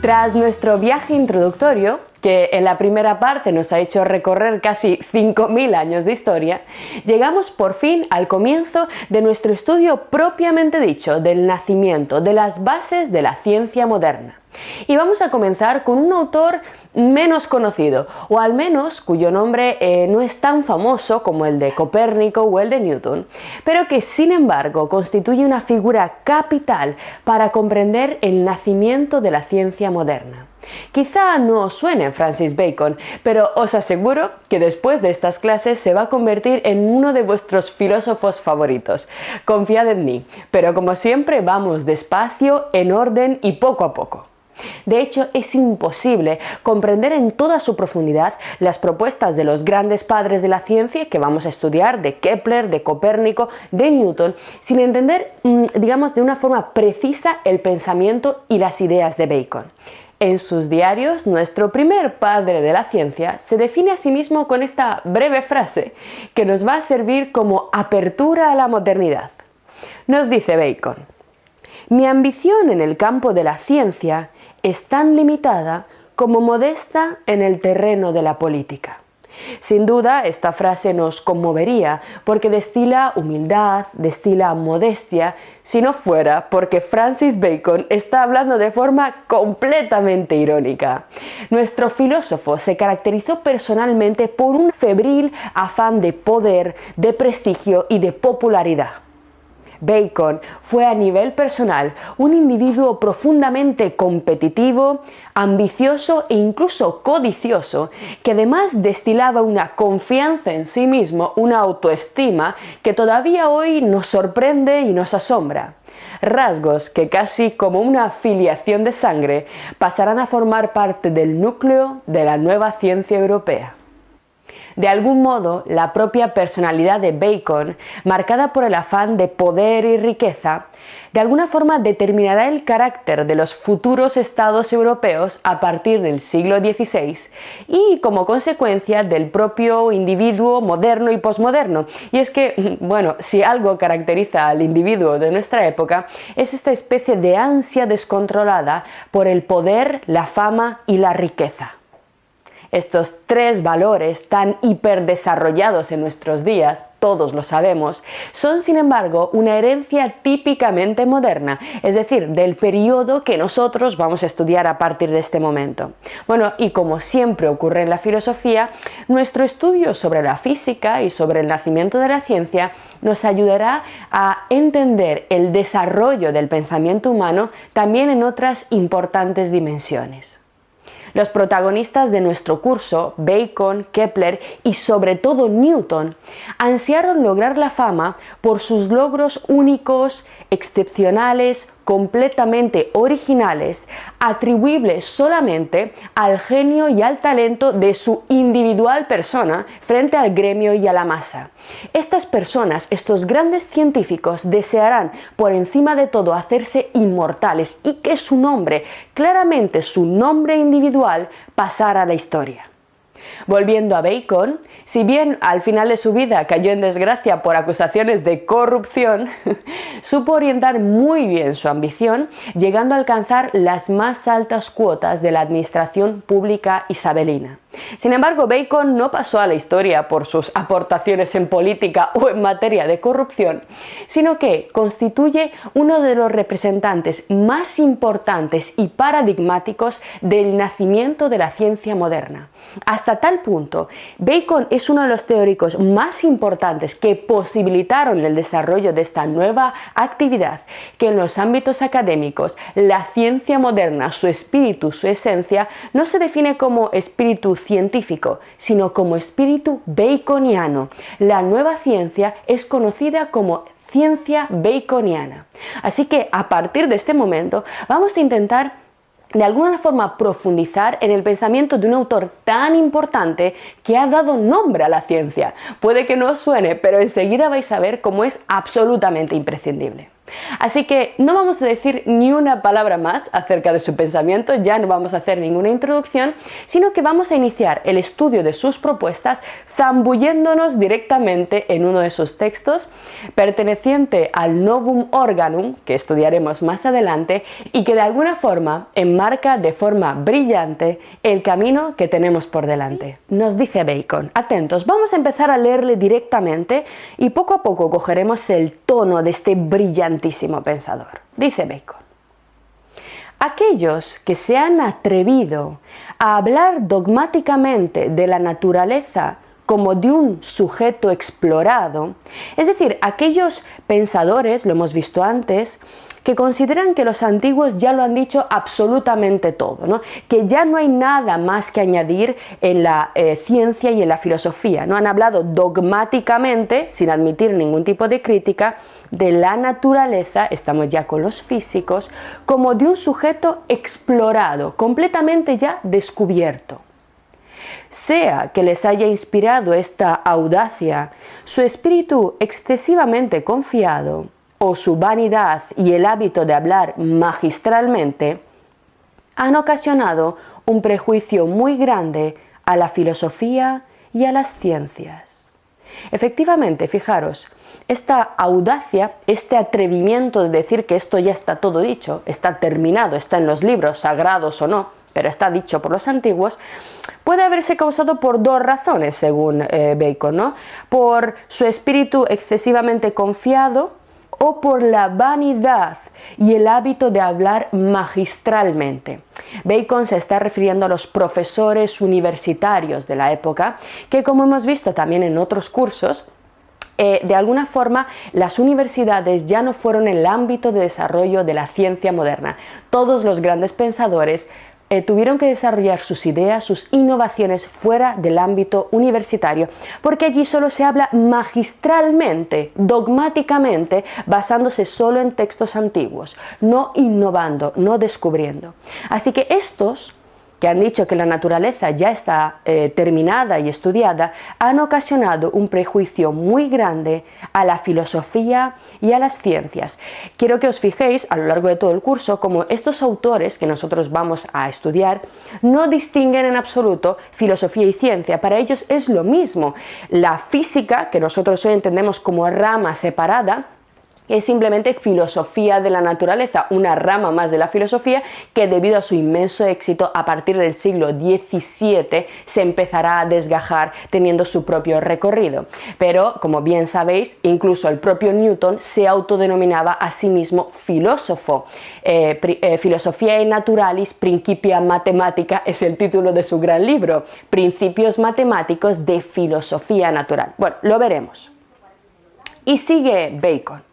Tras nuestro viaje introductorio, que en la primera parte nos ha hecho recorrer casi 5.000 años de historia, llegamos por fin al comienzo de nuestro estudio propiamente dicho del nacimiento, de las bases de la ciencia moderna. Y vamos a comenzar con un autor menos conocido, o al menos cuyo nombre no es tan famoso como el de Copérnico o el de Newton, pero que sin embargo constituye una figura capital para comprender el nacimiento de la ciencia moderna. Quizá no os suene Francis Bacon, pero os aseguro que después de estas clases se va a convertir en uno de vuestros filósofos favoritos. Confiad en mí, pero como siempre vamos despacio, en orden y poco a poco. De hecho, es imposible comprender en toda su profundidad las propuestas de los grandes padres de la ciencia que vamos a estudiar, de Kepler, de Copérnico, de Newton, sin entender, digamos, de una forma precisa el pensamiento y las ideas de Bacon. En sus diarios, nuestro primer padre de la ciencia se define a sí mismo con esta breve frase que nos va a servir como apertura a la modernidad. Nos dice Bacon: «Mi ambición en el campo de la ciencia es tan limitada como modesta en el terreno de la política». Sin duda, esta frase nos conmovería porque destila humildad, destila modestia, si no fuera porque Francis Bacon está hablando de forma completamente irónica. Nuestro filósofo se caracterizó personalmente por un febril afán de poder, de prestigio y de popularidad. Bacon fue a nivel personal un individuo profundamente competitivo, ambicioso e incluso codicioso, que además destilaba una confianza en sí mismo, una autoestima que todavía hoy nos sorprende y nos asombra. Rasgos que casi como una filiación de sangre pasarán a formar parte del núcleo de la nueva ciencia europea. De algún modo, la propia personalidad de Bacon, marcada por el afán de poder y riqueza, de alguna forma determinará el carácter de los futuros estados europeos a partir del siglo XVI y, como consecuencia, del propio individuo moderno y posmoderno. Y es que, bueno, si algo caracteriza al individuo de nuestra época, es esta especie de ansia descontrolada por el poder, la fama y la riqueza. Estos tres valores tan hiperdesarrollados en nuestros días, todos lo sabemos, son sin embargo una herencia típicamente moderna, es decir, del periodo que nosotros vamos a estudiar a partir de este momento. Bueno, y como siempre ocurre en la filosofía, nuestro estudio sobre la física y sobre el nacimiento de la ciencia nos ayudará a entender el desarrollo del pensamiento humano también en otras importantes dimensiones. Los protagonistas de nuestro curso, Bacon, Kepler y sobre todo Newton, ansiaron lograr la fama por sus logros únicos, excepcionales, completamente originales, atribuibles solamente al genio y al talento de su individual persona frente al gremio y a la masa. Estas personas, estos grandes científicos, desearán por encima de todo hacerse inmortales y que su nombre, claramente su nombre individual, pasara a la historia. Volviendo a Bacon, si bien al final de su vida cayó en desgracia por acusaciones de corrupción, supo orientar muy bien su ambición, llegando a alcanzar las más altas cuotas de la administración pública isabelina. Sin embargo, Bacon no pasó a la historia por sus aportaciones en política o en materia de corrupción, sino que constituye uno de los representantes más importantes y paradigmáticos del nacimiento de la ciencia moderna. Hasta tal punto, Bacon es uno de los teóricos más importantes que posibilitaron el desarrollo de esta nueva actividad, que en los ámbitos académicos, la ciencia moderna, su espíritu, su esencia, no se define como espíritu científico, sino como espíritu baconiano. La nueva ciencia es conocida como ciencia baconiana. Así que a partir de este momento vamos a intentar de alguna forma profundizar en el pensamiento de un autor tan importante que ha dado nombre a la ciencia. Puede que no os suene, pero enseguida vais a ver cómo es absolutamente imprescindible. Así que no vamos a decir ni una palabra más acerca de su pensamiento, ya no vamos a hacer ninguna introducción, sino que vamos a iniciar el estudio de sus propuestas zambulléndonos directamente en uno de sus textos, perteneciente al Novum Organum, que estudiaremos más adelante, y que de alguna forma enmarca de forma brillante el camino que tenemos por delante. Nos dice Bacon, atentos, vamos a empezar a leerle directamente y poco a poco cogeremos el tono de este brillantísimo pensador. Dice Bacon: aquellos que se han atrevido a hablar dogmáticamente de la naturaleza como de un sujeto explorado, es decir, aquellos pensadores, lo hemos visto antes, que consideran que los antiguos ya lo han dicho absolutamente todo, ¿no? Que ya no hay nada más que añadir en la ciencia y en la filosofía, ¿no? Han hablado dogmáticamente, sin admitir ningún tipo de crítica, de la naturaleza, estamos ya con los físicos, como de un sujeto explorado, completamente ya descubierto. Sea que les haya inspirado esta audacia, su espíritu excesivamente confiado, o su vanidad y el hábito de hablar magistralmente, han ocasionado un prejuicio muy grande a la filosofía y a las ciencias. Efectivamente, fijaros, esta audacia, este atrevimiento de decir que esto ya está todo dicho, está terminado, está en los libros, sagrados o no, pero está dicho por los antiguos, puede haberse causado por dos razones, según Bacon, ¿no? Por su espíritu excesivamente confiado o por la vanidad y el hábito de hablar magistralmente. Bacon se está refiriendo a los profesores universitarios de la época, que como hemos visto también en otros cursos, de alguna forma las universidades ya no fueron el ámbito de desarrollo de la ciencia moderna. Todos los grandes pensadores tuvieron que desarrollar sus ideas, sus innovaciones fuera del ámbito universitario, porque allí solo se habla magistralmente, dogmáticamente, basándose solo en textos antiguos, no innovando, no descubriendo. Así que estos, que han dicho que la naturaleza ya está terminada y estudiada, han ocasionado un prejuicio muy grande a la filosofía y a las ciencias. Quiero que os fijéis a lo largo de todo el curso como estos autores que nosotros vamos a estudiar no distinguen en absoluto filosofía y ciencia. Para ellos es lo mismo. La física, que nosotros hoy entendemos como rama separada, es simplemente filosofía de la naturaleza, una rama más de la filosofía que debido a su inmenso éxito a partir del siglo XVII se empezará a desgajar teniendo su propio recorrido. Pero, como bien sabéis, incluso el propio Newton se autodenominaba a sí mismo filósofo. Filosofía Naturalis Principia Mathematica es el título de su gran libro, Principios Matemáticos de Filosofía Natural. Bueno, lo veremos. Y sigue Bacon.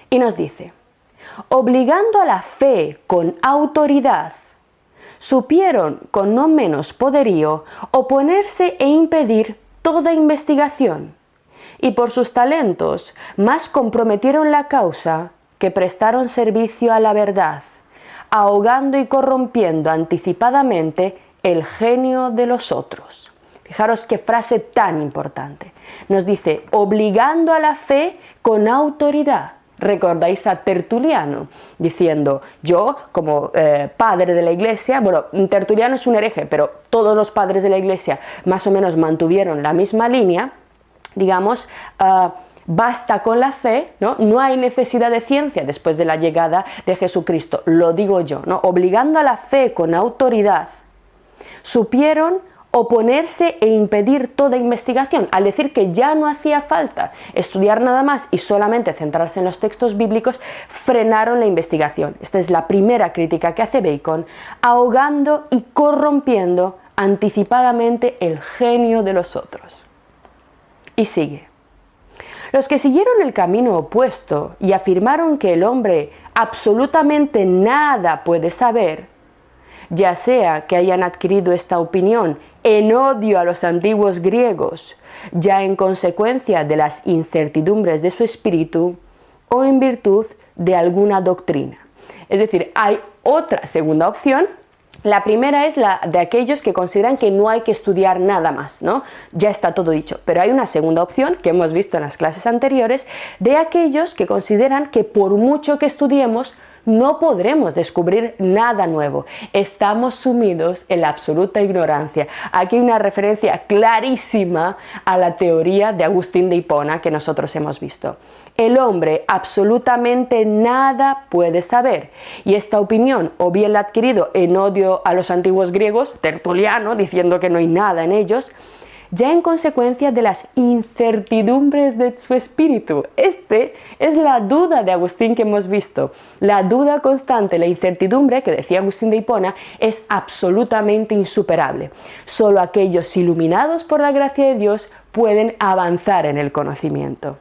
Y nos dice, obligando a la fe con autoridad, supieron con no menos poderío oponerse e impedir toda investigación, y por sus talentos más comprometieron la causa que prestaron servicio a la verdad, ahogando y corrompiendo anticipadamente el genio de los otros. Fijaros qué frase tan importante. Nos dice, obligando a la fe con autoridad. Recordáis a Tertuliano diciendo, yo como padre de la iglesia, bueno, Tertuliano es un hereje, pero todos los padres de la iglesia más o menos mantuvieron la misma línea, digamos, basta con la fe, ¿no? No hay necesidad de ciencia después de la llegada de Jesucristo, lo digo yo, ¿no? Obligando a la fe con autoridad, supieron oponerse e impedir toda investigación, al decir que ya no hacía falta estudiar nada más y solamente centrarse en los textos bíblicos, frenaron la investigación. Esta es la primera crítica que hace Bacon, ahogando y corrompiendo anticipadamente el genio de los otros. Y sigue. Los que siguieron el camino opuesto y afirmaron que el hombre absolutamente nada puede saber, ya sea que hayan adquirido esta opinión en odio a los antiguos griegos, ya en consecuencia de las incertidumbres de su espíritu, o en virtud de alguna doctrina. Es decir, hay otra segunda opción La primera es la de aquellos que consideran que no hay que estudiar nada más, ¿no? Ya está todo dicho. Pero hay una segunda opción que hemos visto en las clases anteriores, de aquellos que consideran que por mucho que estudiemos, no podremos descubrir nada nuevo. Estamos sumidos en la absoluta ignorancia. Aquí hay una referencia clarísima a la teoría de Agustín de Hipona que nosotros hemos visto. El hombre absolutamente nada puede saber, y esta opinión o bien la ha adquirido en odio a los antiguos griegos, Tertuliano diciendo que no hay nada en ellos, ya en consecuencia de las incertidumbres de su espíritu. Este es la duda de Agustín que hemos visto. La duda constante, la incertidumbre, que decía Agustín de Hipona, es absolutamente insuperable. Solo aquellos iluminados por la gracia de Dios pueden avanzar en el conocimiento,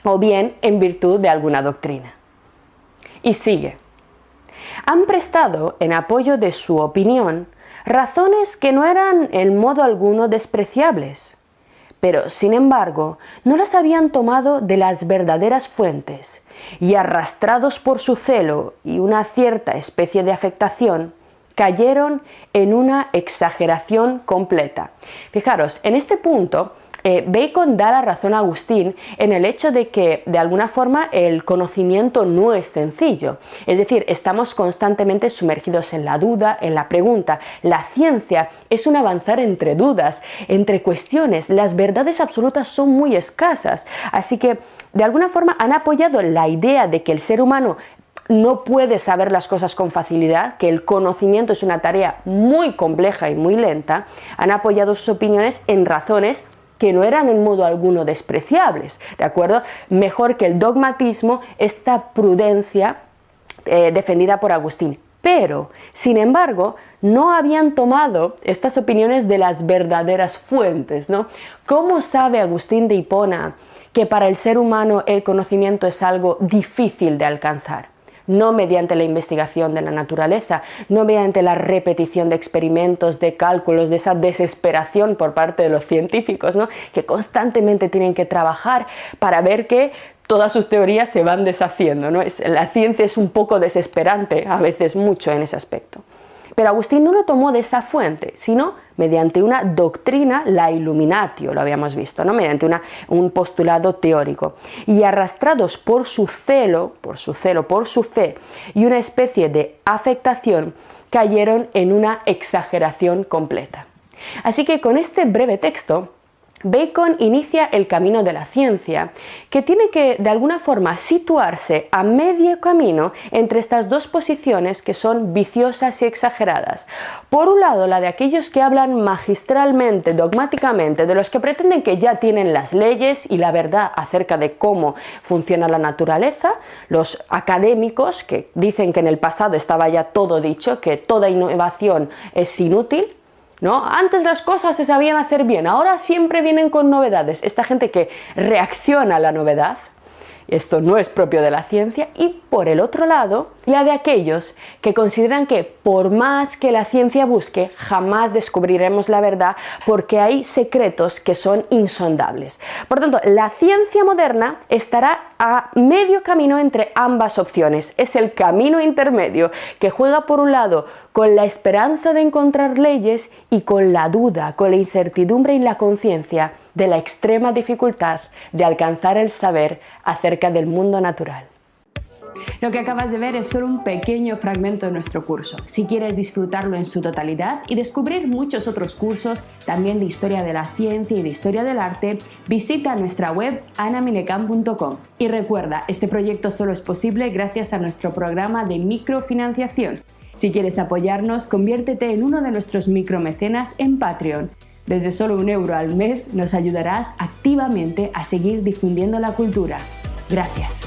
o bien en virtud de alguna doctrina. Y sigue. Han prestado, en apoyo de su opinión, razones que no eran en modo alguno despreciables, pero sin embargo no las habían tomado de las verdaderas fuentes, y arrastrados por su celo y una cierta especie de afectación, cayeron en una exageración completa. Fijaros, en este punto Bacon da la razón a Agustín en el hecho de que, de alguna forma, el conocimiento no es sencillo. Es decir, estamos constantemente sumergidos en la duda, en la pregunta. La ciencia es un avanzar entre dudas, entre cuestiones. Las verdades absolutas son muy escasas. Así que, de alguna forma, han apoyado la idea de que el ser humano no puede saber las cosas con facilidad, que el conocimiento es una tarea muy compleja y muy lenta. Han apoyado sus opiniones en razones que no eran en modo alguno despreciables, ¿de acuerdo? Mejor que el dogmatismo, esta prudencia defendida por Agustín. Pero, sin embargo, no habían tomado estas opiniones de las verdaderas fuentes, ¿no? ¿Cómo sabe Agustín de Hipona que para el ser humano el conocimiento es algo difícil de alcanzar? No mediante la investigación de la naturaleza, no mediante la repetición de experimentos, de cálculos, de esa desesperación por parte de los científicos, ¿no? Que constantemente tienen que trabajar para ver que todas sus teorías se van deshaciendo, ¿no? La ciencia es un poco desesperante, a veces mucho en ese aspecto. Pero Agustín no lo tomó de esa fuente, sino mediante una doctrina, la illuminatio, lo habíamos visto, ¿no? Mediante un postulado teórico. Y arrastrados por su celo, por su fe y una especie de afectación, cayeron en una exageración completa. Así que con este breve texto, Bacon inicia el camino de la ciencia, que tiene que, de alguna forma, situarse a medio camino entre estas dos posiciones que son viciosas y exageradas. Por un lado, la de aquellos que hablan magistralmente, dogmáticamente, de los que pretenden que ya tienen las leyes y la verdad acerca de cómo funciona la naturaleza, los académicos que dicen que en el pasado estaba ya todo dicho, que toda innovación es inútil, ¿no? Antes las cosas se sabían hacer bien, ahora siempre vienen con novedades. Esta gente que reacciona a la novedad, esto no es propio de la ciencia. Y por el otro lado, la de aquellos que consideran que por más que la ciencia busque, jamás descubriremos la verdad porque hay secretos que son insondables. Por tanto, la ciencia moderna estará a medio camino entre ambas opciones. Es el camino intermedio que juega por un lado con la esperanza de encontrar leyes y con la duda, con la incertidumbre y la conciencia de la extrema dificultad de alcanzar el saber acerca del mundo natural. Lo que acabas de ver es solo un pequeño fragmento de nuestro curso. Si quieres disfrutarlo en su totalidad y descubrir muchos otros cursos, también de historia de la ciencia y de historia del arte, visita nuestra web anaminecam.com. Y recuerda, este proyecto solo es posible gracias a nuestro programa de microfinanciación. Si quieres apoyarnos, conviértete en uno de nuestros micromecenas en Patreon. Desde solo €1 al mes nos ayudarás activamente a seguir difundiendo la cultura. Gracias.